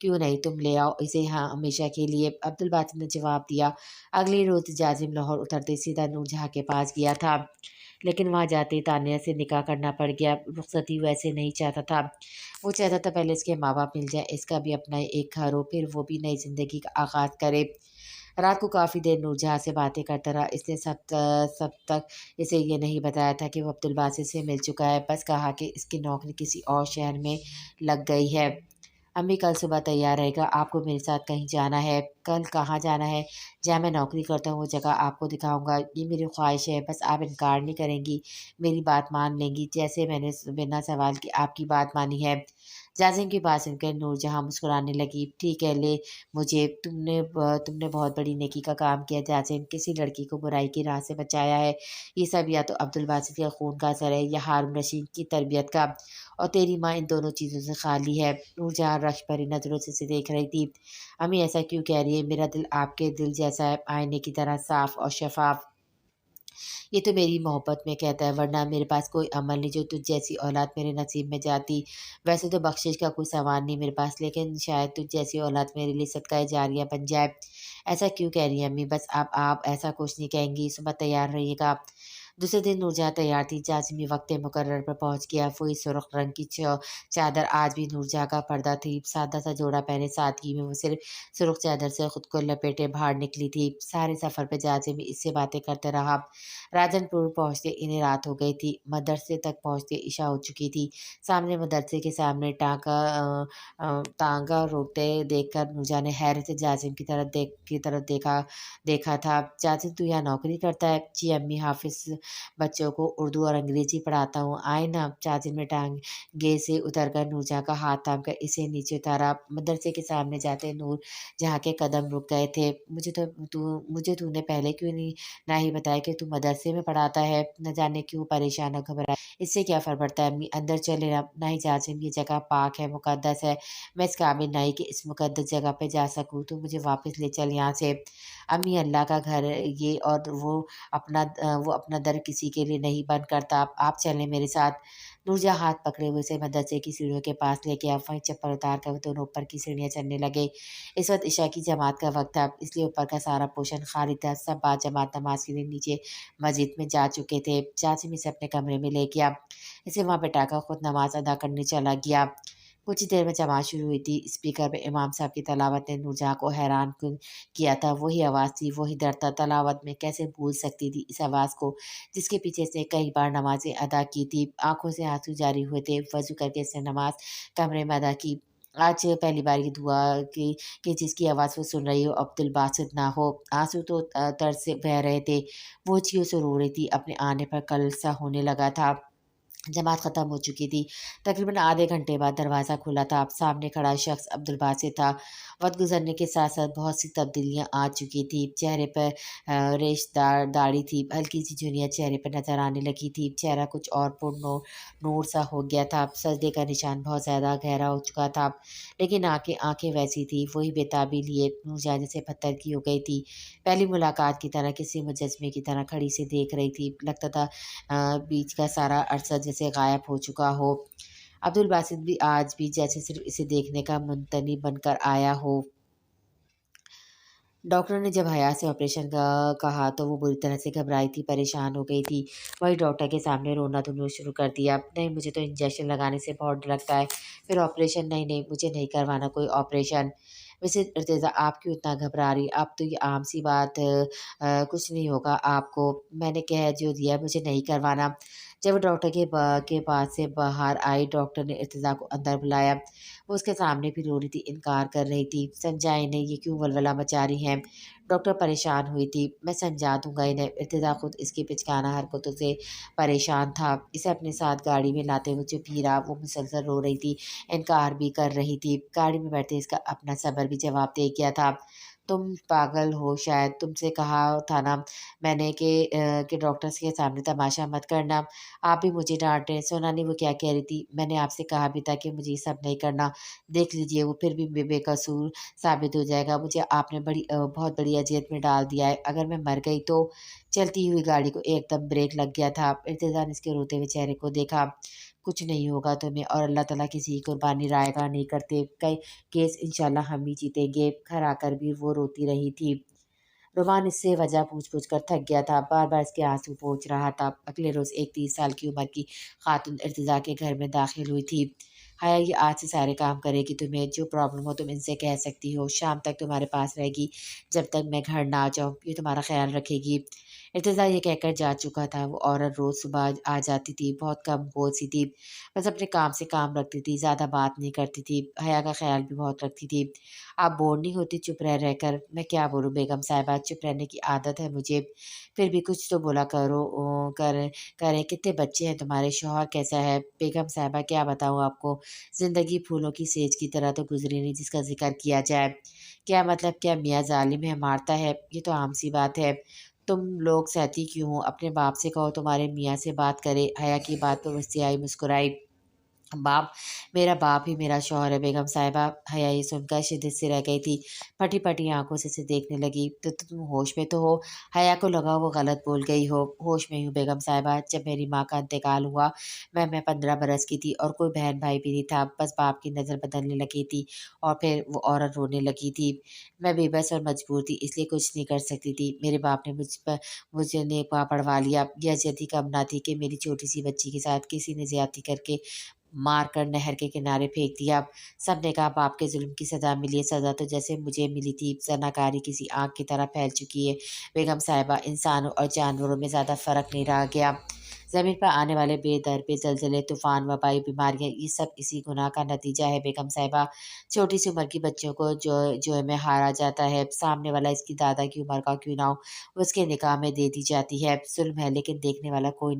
क्यों नहीं, तुम ले आओ इसे यहाँ हमेशा के लिए, अब्दुल बासित ने जवाब दिया। अगले रोज़ जाजिम लाहौर उतरते सीधा नूरजहाँ के पास गया था, लेकिन वहाँ जाते ही तानिया से निकाह करना पड़ गया। रुखसती वैसे नहीं चाहता था, वो चाहता था पहले इसके माँ बाप मिल जाए, इसका भी अपना एक घर हो, फिर वो भी नई ज़िंदगी का आगाज़ करे। रात को काफ़ी देर नूरजहाँ से बातें करता रहा। इसने सब तक इसे ये नहीं बताया था कि वो अब्दुल बासित से मिल चुका है, बस कहा कि इसकी नौकरी किसी और शहर में लग गई है। अम्मी कल सुबह तैयार रहेगा, आपको मेरे साथ कहीं जाना है। कल कहाँ जाना है? जहाँ मैं नौकरी करता हूँ वो जगह आपको दिखाऊंगा, ये मेरी ख्वाहिश है, बस आप इनकार नहीं करेंगी, मेरी बात मान लेंगी, जैसे मैंने बिना सवाल की आपकी बात मानी है। जाजिम की बात सुनकर नूरजहाँ मुस्कुराने लगी। ठीक है, ले मुझे, तुमने बहुत बड़ी नेकी का काम किया जाजिम, किसी लड़की को बुराई की राह से बचाया है। ये सब या तो अब्दुल बासित के खून का असर है या हारून रशीद की तरबियत का, और तेरी माँ इन दोनों चीज़ों से खाली है। नूरजहाँ रश भरी नज़रों से इसे देख रही थी। अम्मी ऐसा क्यों कह रही है? मेरा दिल आपके दिल जैसा है, आईने की तरह साफ और शफाफ। ये तो मेरी मोहब्बत में कहता है, वरना मेरे पास कोई अमल नहीं जो तुझ जैसी औलाद मेरे नसीब में जाती। वैसे तो बख्शिश का कोई सामान नहीं मेरे पास, लेकिन शायद तुझ जैसी औलाद मेरे लिए सदका जारिया बन जाए। ऐसा क्यों कह रही हैं अम्मी? बस आप ऐसा कुछ नहीं कहेंगी, सुबह तैयार रहिएगा। दूसरे दिन नूरजहाँ तैयार थी। जाजिम वक्त मुकर्रर पर पहुंच गया। वही सुर्ख रंग की चादर आज भी नूरजहाँ का पर्दा थी। सादा सा जोड़ा पहने सादगी में वो सिर्फ सुर्ख चादर से खुद को लपेटे बाहर निकली थी। सारे सफ़र पर जाजिम इससे बातें करते रहा। राजनपुर पहुंचते इन्हें रात हो गई थी। मदरसे तक पहुंचते इशा हो चुकी थी। सामने मदरसे के सामने तांगा रोते देखकर नूरजहाँ ने हैरत से जाजिम की तरफ देखा था। जाजिम, तू यहाँ नौकरी करता है? जी अम्मी, हाफिज बच्चों को उर्दू और अंग्रेजी पढ़ाता हूँ, आए ना। जाजिम ने टांगे से उतरकर नूरजहाँ का हाथ थामकर इसे नीचे उतारा। मदरसे के सामने जाते नूर जहाँ के कदम रुक गए थे। मुझे तूने पहले क्यों नहीं ना ही बताया कि तू मदरसे में पढ़ाता है? न जाने क्यों परेशान और घबराया। इससे क्या फर्क पड़ता है अम्मी, अंदर चले ना। नहीं जाजिम, ये जगह पाक है, मुकद्दस है, मैं इस काबिल नहीं कि इस मुकद्दस जगह पे जा सकूँ, तू मुझे वापस ले चल यहाँ से। अम्मी, अल्लाह का घर है ये, और वो अपना दर किसी के लिए नहीं बंद करता। आप चलें मेरे साथ। नूरजहाँ हाथ पकड़े हुए से मदरसे की सीढ़ियों के पास लेके आप वहीं चप्पल उतार कर वो दोनों ऊपर की सीढ़ियाँ चढ़ने लगे। इस वक्त इशा की जमात का वक्त था, इसलिए ऊपर का सारा पोर्शन खाली था। सब बाजमात नमाज के लिए नीचे मस्जिद में जा चुके थे। चाची इसे अपने कमरे में ले गया, इसे वहाँ बैठाकर खुद नमाज अदा करने चला गया। कुछ ही देर में जमात शुरू हुई थी। स्पीकर में इमाम साहब की तलावत ने नूरजहाँ को हैरान किया था। वही आवाज़ थी, वही डर था। तलावत में कैसे भूल सकती थी इस आवाज़ को, जिसके पीछे इसने कई बार नमाज़ें अदा की थी। आंखों से आंसू जारी हुए थे। वज़ू करके इसने नमाज कमरे में अदा की। आज पहली बार ये दुआ कि जिसकी आवाज़ वो सुन रही हो अब्दुल बासित ना हो। आंसू तो तरस से बह रहे थे। वो चीज़ों से रो रही थी। अपने आने पर कल सा होने लगा था। जमात ख़त्म हो चुकी थी। तकरीबन आधे घंटे बाद दरवाज़ा खुला था। सामने खड़ा शख्स अब्दुल बासित था। वक़्त गुज़रने के साथ-साथ बहुत सी तब्दीलियाँ आ चुकी थी। चेहरे पर रेशेदार दाढ़ी थी, हल्की-सी झुर्रियाँ चेहरे पर नज़र आने लगी थी। चेहरा कुछ और नूर सा हो गया था। सजदे का निशान बहुत ज़्यादा गहरा हो चुका था, लेकिन आँखें वैसी थी, वही बेताबी लिए नूरजहाँ जैसे पत्थर की हो गई थी। पहली मुलाकात की तरह, किसी मुजस्मे की तरह खड़ी से देख रही थी। लगता था बीच का सारा अरसा जैसे गायब हो चुका हो। अब्दुल बासित भी आज भी जैसे सिर्फ इसे देखने का मुंतज़िर बनकर आया हो। डॉक्टर ने जब हया से ऑपरेशन का कहा तो वो बुरी तरह से घबराई थी, परेशान हो गई थी। वही डॉक्टर के सामने रोना धोना शुरू कर दिया। नहीं, मुझे तो इंजेक्शन लगाने से बहुत डर लगता है। फिर ऑपरेशन? नहीं नहीं, मुझे नहीं करवाना कोई ऑपरेशन। वैसे इर्तिज़ा, आप क्यों इतना घबरा रही? अब तो ये आम सी बात, कुछ नहीं होगा आपको। मैंने कह जो दिया, मुझे नहीं करवाना। जब वो डॉक्टर के पास से बाहर आई, डॉक्टर ने इर्तिज़ा को अंदर बुलाया। वो उसके सामने भी रो रही थी, इनकार कर रही थी। समझा इन्हें, ये क्यों वलवला मचा रही हैं? डॉक्टर परेशान हुई थी। मैं समझा दूंगा इन्हें। इर्तिज़ा खुद इसकी पिचकाना हरकतों से परेशान था। इसे अपने साथ गाड़ी में लाते हुए चुप ही रहा। वो मुसलसल रो रही थी, इनकार भी कर रही थी। गाड़ी में बैठते इसका अपना सब्र भी जवाब दे गया था। تم پاگل ہو شاید، تم سے کہا تھا نا میں نے کہ ڈاکٹرس کے سامنے تماشا مت کرنا، آپ بھی مجھے ڈانٹ رہے ہیں۔ سونا نے وہ کیا کہہ رہی تھی، میں نے آپ سے کہا بھی تھا کہ مجھے یہ سب نہیں کرنا، دیکھ لیجئے وہ پھر بھی بے قصور ثابت ہو جائے گا، مجھے آپ نے بہت بڑی اذیت میں ڈال دیا ہے، اگر میں مر گئی تو۔ چلتی ہوئی گاڑی کو ایک دم بریک لگ گیا تھا۔ ارتضیٰ نے اس کے روتے ہوئے چہرے کو دیکھا۔ کچھ نہیں ہوگا تمہیں، اور اللہ تعالیٰ کسی کی قربانی رائے گاہ نہیں کرتے، کیس انشاءاللہ ہم ہی جیتیں گے۔ گھر آ کر بھی وہ روتی رہی تھی۔ رومان اس سے وجہ پوچھ کر تھک گیا تھا، بار بار اس کے آنسو پوچھ رہا تھا۔ اگلے روز ایک 30 سال کی عمر کی خاتون ارتضیٰ کے گھر میں داخل ہوئی تھی۔ حیا یہ آج سے سارے کام کرے گی، تمہیں جو پرابلم ہو تم ان سے کہہ سکتی ہو، شام تک تمہارے پاس رہے گی، جب تک میں گھر نہ آ جاؤں، یہ تمہارا خیال رکھے گی۔ ارتضیٰ یہ کہہ کر جا چکا تھا۔ وہ عورت روز صبح آ جاتی تھی، بہت کم بول سی تھی، بس اپنے کام سے کام رکھتی تھی، زیادہ بات نہیں کرتی تھی، حیا کا خیال بھی بہت رکھتی تھی۔ آپ بور نہیں ہوتی چپ رہ کر؟ میں کیا بولوں بیگم صاحبہ، چپ رہنے کی عادت ہے مجھے، پھر بھی کچھ تو بولا کرو کریں، کتنے بچے ہیں تمہارے، شوہر کیسا ہے؟ بیگم صاحبہ کیا بتاؤں آپ کو، زندگی پھولوں کی سیج کی طرح تو گزری نہیں جس کا ذکر کیا جائے۔ کیا مطلب، کیا میاں ظالم ہے، مارتا ہے؟ یہ تو عام سی بات ہے، تم لوگ سہتی کیوں ہو؟ اپنے باپ سے کہو تمہارے میاں سے بات کرے۔ حیا کی بات پر مستی مسکرائی۔ باپ، میرا باپ ہی میرا شوہر ہے بیگم صاحبہ۔ حیا یہ سن کر شدت سے رہ گئی تھی، پھٹی پھٹی آنکھوں سے اسے دیکھنے لگی۔ تو تم ہوش میں تو ہو؟ حیا کو لگا وہ غلط بول گئی ہو۔ ہوش میں ہوں بیگم صاحبہ، جب میری ماں کا انتقال ہوا میں 15 برس کی تھی، اور کوئی بہن بھائی بھی نہیں تھا، بس باپ کی نظر بدلنے لگی تھی، اور پھر وہ عورت رونے لگی تھی۔ میں بے بس اور مجبور تھی، اس لیے کچھ نہیں کر سکتی تھی۔ میرے باپ نے مجھے نیپا پڑھوا لیا۔ یہ اذیت ہی کم نہ تھی کہ میری چھوٹی سی بچی کے ساتھ کسی نے زیادتی کر کے مار کر نہر کے کنارے پھینک دیا۔ سب نے کہا باپ کے ظلم کی سزا ملی ہے، سزا تو جیسے مجھے ملی تھی، زناکاری کسی آگ کی طرح پھیل چکی ہے بیگم صاحبہ، انسانوں اور جانوروں میں زیادہ فرق نہیں رہ گیا۔ زمین پر آنے والے بے درپے زلزلے، طوفان، وبائی بیماریاں، یہ سب اسی گناہ کا نتیجہ ہے بیگم صاحبہ۔ چھوٹی سی عمر کی بچیوں کو جو میں ہارا جاتا ہے، سامنے والا اس کی دادا کی عمر کا کیوں نہ ہو، اس کے نکاح میں دے دی جاتی ہے۔ ظلم ہے، لیکن دیکھنے والا کوئی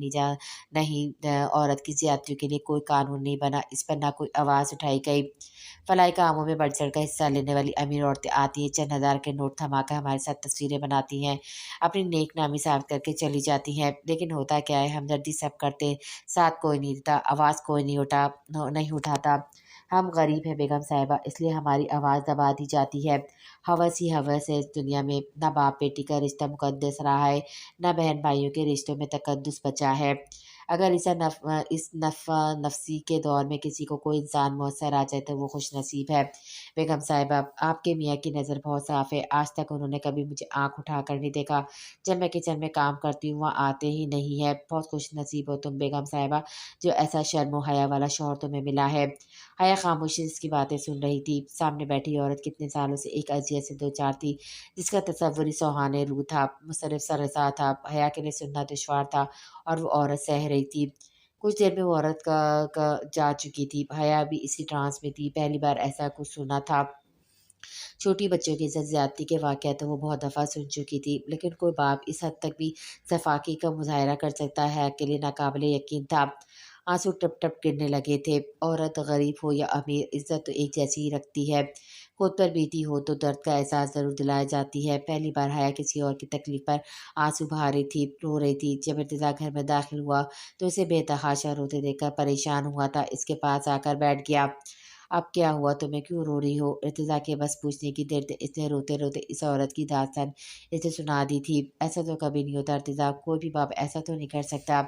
نہیں، عورت کی زیادتیوں کے لیے کوئی قانون نہیں بنا، اس پر نہ کوئی آواز اٹھائی گئی۔ فلاحی کاموں میں بڑھ چڑھ کر حصہ لینے والی امیر عورتیں آتی ہیں، چند ہزار کے نوٹ تھما کر ہمارے ساتھ تصویریں بناتی ہیں، اپنی نیک نامی ثابت کر کے چلی جاتی ہیں، لیکن ہوتا کیا ہے، ہمدردی سب کرتے ہیں، ساتھ کوئی نہیں دیتا، آواز کوئی نہیں اٹھاتا۔ ہم غریب ہیں بیگم صاحبہ، اس لیے ہماری آواز دبا دی جاتی ہے۔ ہوس ہی ہوس ہے اس دنیا میں، نہ باپ بیٹی کا رشتہ مقدس رہا ہے، نہ بہن بھائیوں کے رشتوں میں تقدس بچا ہے۔ اگر اس نفسی کے دور میں کسی کو کوئی انسان میسر آ جائے تو وہ خوش نصیب ہے بیگم صاحبہ۔ آپ کے میاں کی نظر بہت صاف ہے، آج تک انہوں نے کبھی مجھے آنکھ اٹھا کر نہیں دیکھا، جب میں کچن میں کام کرتی ہوں وہاں آتے ہی نہیں ہے۔ بہت خوش نصیب ہو تم بیگم صاحبہ، جو ایسا شرم و حیا والا شوہر تمہیں ملا ہے۔ حیا خاموشی سے اس کی باتیں سن رہی تھی۔ سامنے بیٹھی عورت کتنے سالوں سے ایک اذیت سے دوچار تھی، جس کا تصور ہی سوہانے روح تھا، مصرف سرسا تھا۔ حیا کے لیے سننا دشوار تھا، اور وہ عورت سہ رہی تھی۔ کچھ دیر میں وہ عورت کا جا چکی تھی۔ حیا بھی اسی ٹرانس میں تھی، پہلی بار ایسا کچھ سنا تھا۔ چھوٹی بچوں کی عزت زیادتی کے واقعات تو وہ بہت دفعہ سن چکی تھی، لیکن کوئی باپ اس حد تک بھی صفاقی کا مظاہرہ کر سکتا ہے کے لیے ناقابل یقین تھا۔ آنسو ٹپ ٹپ گرنے لگے تھے۔ عورت غریب ہو یا امیر، عزت تو ایک جیسی ہی رکھتی ہے، خود پر بیتی ہو تو درد کا احساس ضرور دلائی جاتی ہے۔ پہلی بار حیا کسی اور کی تکلیف پر آنسو بہا رہی تھی، رو رہی تھی۔ جب ارتضیٰ گھر میں داخل ہوا تو اسے بے تحاشا روتے دیکھ کر پریشان ہوا تھا، اس کے پاس آ کر بیٹھ گیا۔ اب کیا ہوا تمہیں، کیوں رو رہی ہو؟ ارتضیٰ کے بس پوچھنے کی دیر تک اس نے روتے روتے اس عورت کی داستان اسے سنا دی تھی۔ ایسا تو کبھی نہیں ہوتا ارتضیٰ، کوئی بھی باپ ایسا تو نہیں کر سکتا۔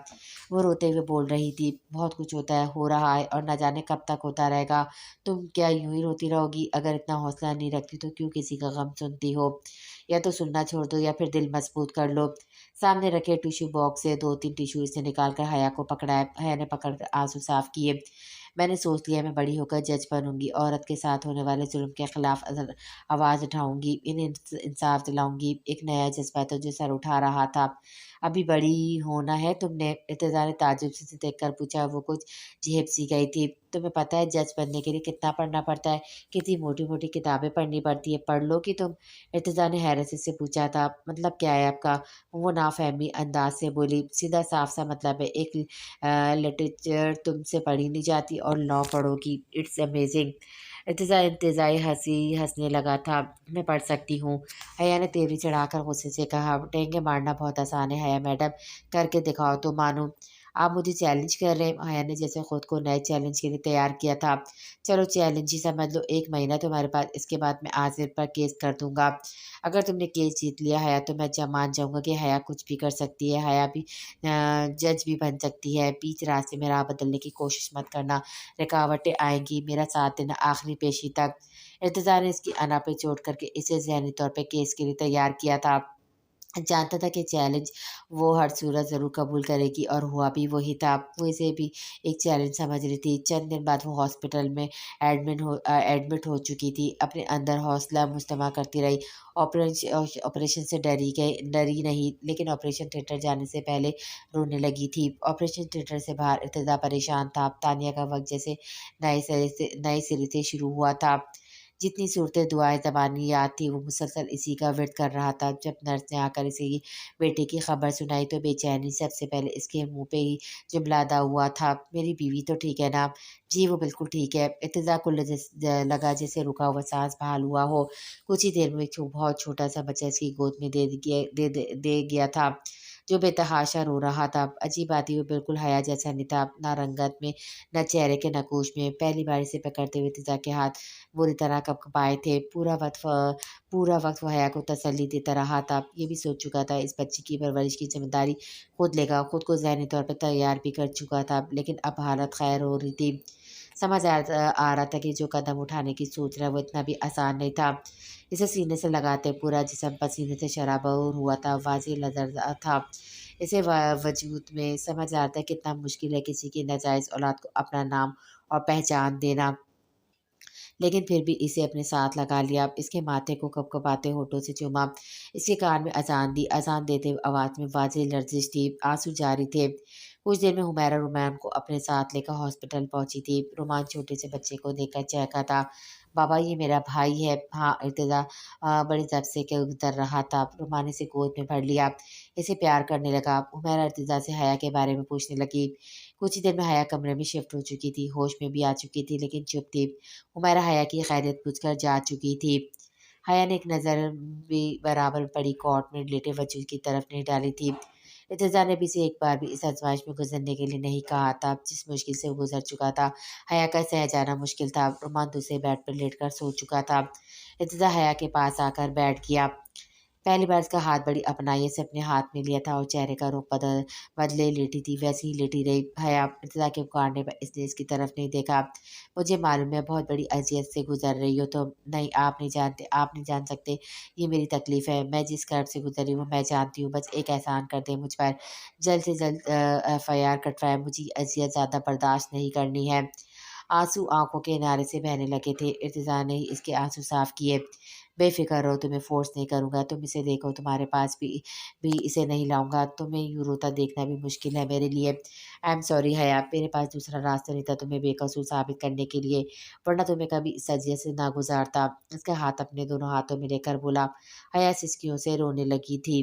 وہ روتے ہوئے بول رہی تھی، بہت کچھ ہوتا ہے، ہو رہا ہے، اور نہ جانے کب تک ہوتا رہے گا۔ تم کیا یوں ہی روتی رہو گی؟ اگر اتنا حوصلہ نہیں رکھتی تو کیوں کسی کا غم سنتی ہو؟ یا تو سننا چھوڑ دو یا پھر دل مضبوط کر لو۔ سامنے رکھے ٹیشو باکس سے 2-3 ٹیشو اس نے نکال کر حیا کو پکڑائے۔ حیا نے پکڑ کر آنسو صاف کیے۔ میں نے سوچ لیا میں بڑی ہو کر جج بنوں گی، عورت کے ساتھ ہونے والے ظلم کے خلاف آواز اٹھاؤں گی، انہیں انصاف دلاؤں گی۔ ایک نیا جذبہ تھا جو سر اٹھا رہا تھا۔ ابھی بڑی ہونا ہے تم نے؟ ارتضیٰ نے تعجب سے دیکھ کر پوچھا۔ وہ کچھ جھیپ سی گئی تھی۔ تمہیں پتہ ہے جج بننے کے لیے کتنا پڑھنا پڑتا ہے؟ کتنی موٹی موٹی کتابیں پڑھنی پڑتی ہے، پڑھ لو گی تم؟ ارتضیٰ نے حیرت سے پوچھا تھا۔ مطلب کیا ہے آپ کا؟ وہ نافہمی انداز سے بولی۔ سیدھا صاف سا مطلب ہے، ایک لٹریچر تم سے پڑھی نہیں جاتی اور لا پڑھو گی، اٹس امیزنگ۔ ارتضیٰ انتظائی ہنسنے لگا تھا۔ میں پڑھ سکتی ہوں، حیا نے تیوری چڑھا کر غصے سے کہا۔ ٹینگے مارنا بہت آسان ہے حیا میڈم، کر کے دکھاؤ تو مانوں۔ آپ مجھے چیلنج کر رہے ہیں؟ حیا نے جیسے خود کو نئے چیلنج کے لیے تیار کیا تھا۔ چلو چیلنج ہی سمجھ لو، 1 مہینہ تمہارے پاس، اس کے بعد میں عاصر پر کیس کر دوں گا۔ اگر تم نے کیس جیت لیا حیا تو میں مان جاؤں گا کہ حیا کچھ بھی کر سکتی ہے، حیا بھی جج بھی بن سکتی ہے۔ بیچ راستے میں راہ بدلنے کی کوشش مت کرنا، رکاوٹیں آئیں گی، میرا ساتھ دینا آخری پیشی تک۔ ارتضیٰ نے اس کی انا پہ چوٹ کر کے اسے ذہنی طور پہ کیس کے لیے تیار کیا تھا۔ جانتا تھا کہ چیلنج وہ ہر صورت ضرور قبول کرے گی، اور ہوا بھی وہی تھا۔ وہ اسے بھی ایک چیلنج سمجھ رہی تھی۔ چند دن بعد وہ ہاسپٹل میں ایڈمٹ ہو چکی تھی۔ اپنے اندر حوصلہ مجتمع کرتی رہی۔ آپریشن سے ڈری نہیں، لیکن آپریشن تھیٹر جانے سے پہلے رونے لگی تھی۔ آپریشن تھیٹر سے باہر ارتضیٰ پریشان تھا۔ تانیہ کا وقت جیسے نئے سرے سے شروع ہوا تھا۔ جتنی صورتیں دعائیں زبانی یاد تھی، وہ مسلسل اسی کا ورد کر رہا تھا۔ جب نرس نے آ کر اسے بیٹے کی خبر سنائی تو بے چینی سب سے پہلے اس کے منہ پہ ہی جملہ ادا ہوا تھا۔ میری بیوی تو ٹھیک ہے نا؟ جی وہ بالکل ٹھیک ہے۔ ارتضیٰ کو لگا جیسے رکا ہوا سانس بحال ہوا ہو۔ کچھ ہی دیر میں ایک بہت چھوٹا سا بچہ اس کی گود میں دے گیا تھا، جو بے تحاشا رو رہا تھا۔ عجیب بات ہی، وہ بالکل حیا جیسا نہیں تھا، نہ رنگت میں، نہ چہرے کے نقوش میں۔ پہلی بار اسے پکڑتے ہوئے ارتضیٰ کے ہاتھ بری طرح کپکپائے تھے۔ پورا وقت وہ حیا کو تسلی دیتا رہا تھا، یہ بھی سوچ چکا تھا اس بچی کی پرورش کی ذمہ داری خود لے گا، خود کو ذہنی طور پر تیار بھی کر چکا تھا۔ لیکن اب حالت خیر ہو رہی تھی۔ سمجھ آ رہا تھا کہ جو قدم اٹھانے کی سوچ رہا ہے وہ اتنا بھی آسان نہیں تھا۔ اسے سینے سے لگاتے پورا جسم پسینے سے شرابور ہوا تھا، واضح نظر تھا اسے وجود میں۔ سمجھ آتا ہے کتنا مشکل ہے کسی کی ناجائز اولاد کو اپنا نام اور پہچان دینا، لیکن پھر بھی اسے اپنے ساتھ لگا لیا۔ اس کے ماتھے کو کپکپاتے ہونٹوں سے چوما، اس کے کان میں اذان دی۔ اذان دیتے ہوئے آواز میں واضح لرزش تھی، آنسو جاری تھے۔ کچھ دیر میں حمیرہ رومان کو اپنے ساتھ لے کر ہاسپٹل پہنچی تھی۔ رومان چھوٹے سے بچے کو دیکھ کر چہکا تھا۔ بابا یہ میرا بھائی ہے۔ ہاں، ارتضیٰ بڑے ضبط سے گزر رہا تھا۔ رومان اسے گود میں بھر لیا، اسے پیار کرنے لگا۔ حمیرہ ارتضیٰ سے حیا کے بارے میں پوچھنے لگی۔ کچھ ہی دیر میں حیا کمرے میں شفٹ ہو چکی تھی، ہوش میں بھی آ چکی تھی، لیکن چپ تھی۔ حمیرہ حیا کی خیریت پوچھ کر جا چکی تھی۔ حیا نے ایک نظر بھی برابر پڑی کاٹ میں لیٹے وجود کی طرف نہیں ڈالی تھی۔ ارتضیٰ نے بھی اسے ایک بار بھی اس آزمائش میں گزرنے کے لیے نہیں کہا تھا جس مشکل سے وہ گزر چکا تھا۔ حیا کا سہ جانا مشکل تھا۔ رومان دوسرے بیڈ پر لیٹ کر سو چکا تھا۔ ارتضیٰ حیا کے پاس آ کر بیٹھ گیا۔ پہلی بار اس کا ہاتھ بڑی اپنائی سے اپنے ہاتھ میں لیا تھا، اور چہرے کا رخ بدلے لیٹی تھی ویسے ہی لیٹی رہی۔ حیا ارتضیٰ کے پکارنے پر اس نے اس کی طرف نہیں دیکھا۔ مجھے معلوم ہے بہت بڑی اذیت سے گزر رہی ہو تو نہیں، آپ نہیں جانتے، آپ نہیں جان سکتے یہ میری تکلیف ہے۔ میں جس کرب سے گزر رہی ہوں میں جانتی ہوں، بس ایک احسان کر دیں مجھ پر، جلد سے جلد FIR کٹوائیں، مجھے اذیت زیادہ برداشت نہیں کرنی ہے۔ آنسو آنکھوں کے کنارے سے بہنے لگے تھے۔ ارتضیٰ نے اس کے آنسو صاف کیے۔ بے فکر رہو، تمہیں فورس نہیں کروں گا، تم اسے دیکھو، تمہارے پاس بھی اسے نہیں لاؤں گا، تمہیں یوں روتا دیکھنا بھی مشکل ہے میرے لیے۔ آئی ایم سوری حیا، میرے پاس دوسرا راستہ نہیں تھا تمہیں بے قصور ثابت کرنے کے لیے، ورنہ تمہیں کبھی اس اذیت سے نہ گزارتا۔ اس کا ہاتھ اپنے دونوں ہاتھوں میں لے کر بولا۔ حیا سسکیوں سے رونے لگی تھی۔